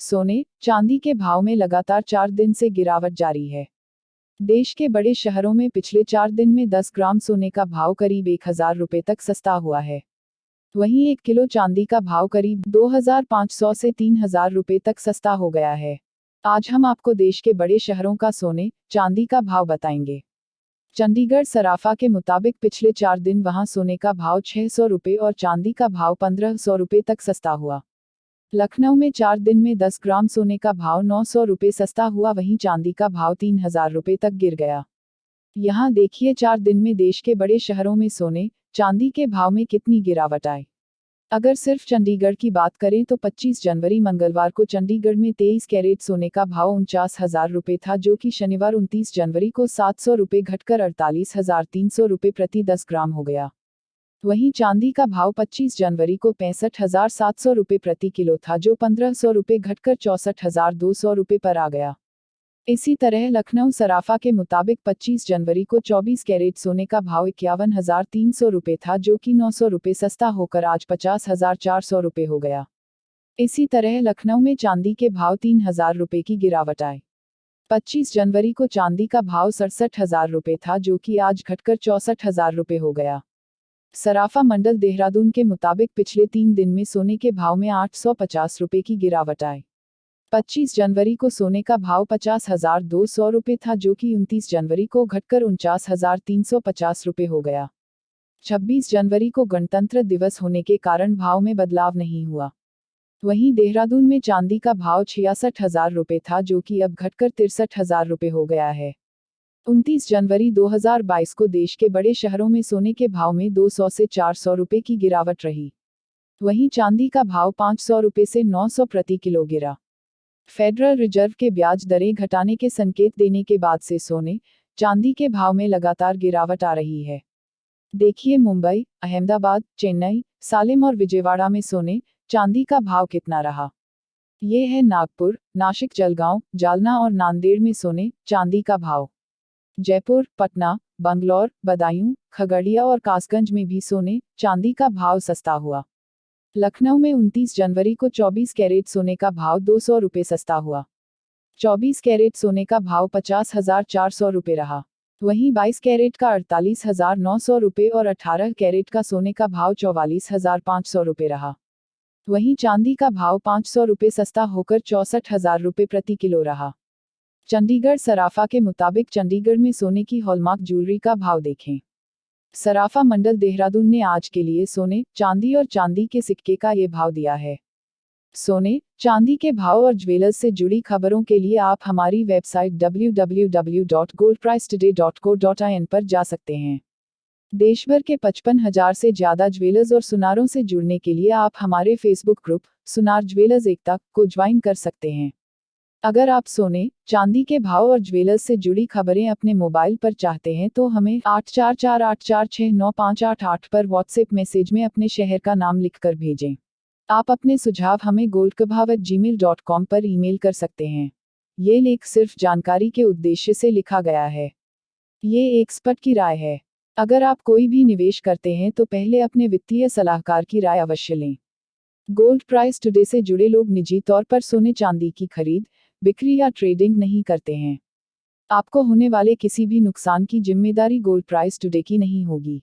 सोने चांदी के भाव में लगातार 4 दिन से गिरावट जारी है। देश के बड़े शहरों में पिछले 4 दिन में 10 ग्राम सोने का भाव करीब 1000 रुपये तक सस्ता हुआ है। वहीं 1 किलो चांदी का भाव करीब 2500 से 3000 रुपये तक सस्ता हो गया है। आज हम आपको देश के बड़े शहरों का सोने चांदी का भाव बताएंगे। चंडीगढ़ सराफा के मुताबिक पिछले 4 दिन वहां सोने का भाव 600 रुपये और चांदी का भाव 1500 रुपये तक सस्ता हुआ। लखनऊ में 4 दिन में 10 ग्राम सोने का भाव 900 रुपये सस्ता हुआ, वहीं चांदी का भाव 3000 रुपये तक गिर गया। यहाँ देखिए 4 दिन में देश के बड़े शहरों में सोने चांदी के भाव में कितनी गिरावट आई। अगर सिर्फ चंडीगढ़ की बात करें तो 25 जनवरी मंगलवार को चंडीगढ़ में 23 कैरेट सोने का भाव 49,000 रुपये था, जो कि शनिवार 29 जनवरी को 700 रुपये घटकर 48,300 रुपये प्रति 10 ग्राम हो गया। वहीं चांदी का भाव 25 जनवरी को 65,700 रुपये प्रति किलो था, जो 1500 रुपये घटकर 64,200 रुपये पर आ गया। इसी तरह लखनऊ सराफा के मुताबिक 25 जनवरी को 24 कैरेट सोने का भाव 51,300 रुपये था, जो कि 900 रुपये सस्ता होकर आज 50,400 रुपये हो गया। इसी तरह लखनऊ में चांदी के भाव 3,000 रुपये की गिरावट आई। 25 जनवरी को चांदी का भाव 67,000 रुपये था, जो कि आज घटकर 64,000 रुपये हो गया। सराफा मंडल देहरादून के मुताबिक पिछले 3 दिन में सोने के भाव में 850 रुपये की गिरावट आई। 25 जनवरी को सोने का भाव 50,200 रुपये था, जो कि 29 जनवरी को घटकर 49,350 रुपये हो गया। 26 जनवरी को गणतंत्र दिवस होने के कारण भाव में बदलाव नहीं हुआ। वहीं देहरादून में चांदी का भाव 66,000 रुपये था, जो कि अब घटकर 63,000 रुपये हो गया है। 29 जनवरी 2022 को देश के बड़े शहरों में सोने के भाव में 200 से 400 रुपये की गिरावट रही। वहीं चांदी का भाव 500 रुपये से 900 प्रति किलो गिरा। फेडरल रिजर्व के ब्याज दरें घटाने के संकेत देने के बाद से सोने चांदी के भाव में लगातार गिरावट आ रही है। देखिए मुंबई, अहमदाबाद, चेन्नई, सालेम और विजयवाड़ा में सोने चांदी का भाव कितना रहा। ये है नागपुर, नासिक, जलगांव, जालना और नांदेड़ में सोने चांदी का भाव। जयपुर, पटना, बंगलौर, बदायूं, खगड़िया और कासगंज में भी सोने चांदी का भाव सस्ता हुआ। लखनऊ में 29 जनवरी को 24 कैरेट सोने का भाव 200 रुपये सस्ता हुआ। 24 कैरेट सोने का भाव 50,400 रुपये रहा। वहीं 22 कैरेट का 48,900 रुपये और 18 कैरेट का सोने का भाव 44,500 रुपये रहा। वहीं चांदी का भाव 500 रुपये सस्ता होकर 64,000 रुपये प्रति किलो रहा। चंडीगढ़ सराफा के मुताबिक चंडीगढ़ में सोने की हॉलमार्क ज्वेलरी का भाव देखें। सराफा मंडल देहरादून ने आज के लिए सोने चांदी और चांदी के सिक्के का ये भाव दिया है। सोने चांदी के भाव और ज्वेलर्स से जुड़ी खबरों के लिए आप हमारी वेबसाइट www.goldpricetoday.co.in पर जा सकते हैं। देश भर के 55,000 से ज्यादा ज्वेलर्स और सुनारों से जुड़ने के लिए आप हमारे फेसबुक ग्रुप सुनार ज्वेलर्स एकता को ज्वाइन कर सकते हैं। अगर आप सोने चांदी के भाव और ज्वेलर्स से जुड़ी खबरें अपने मोबाइल पर चाहते हैं तो हमें 8448469588 पर व्हाट्सएप मैसेज में अपने शहर का नाम लिखकर भेजें। आप अपने सुझाव हमें goldkabhav@gmail.com पर ईमेल कर सकते हैं। ये लेख सिर्फ जानकारी के उद्देश्य से लिखा गया है। ये एक एक्सपर्ट की राय है। अगर आप कोई भी निवेश करते हैं तो पहले अपने वित्तीय सलाहकार की राय अवश्य लें। गोल्ड प्राइस टुडे से जुड़े लोग निजी तौर पर सोने चांदी की खरीद बिक्री या ट्रेडिंग नहीं करते हैं। आपको होने वाले किसी भी नुकसान की जिम्मेदारी गोल्ड प्राइस टुडे की नहीं होगी।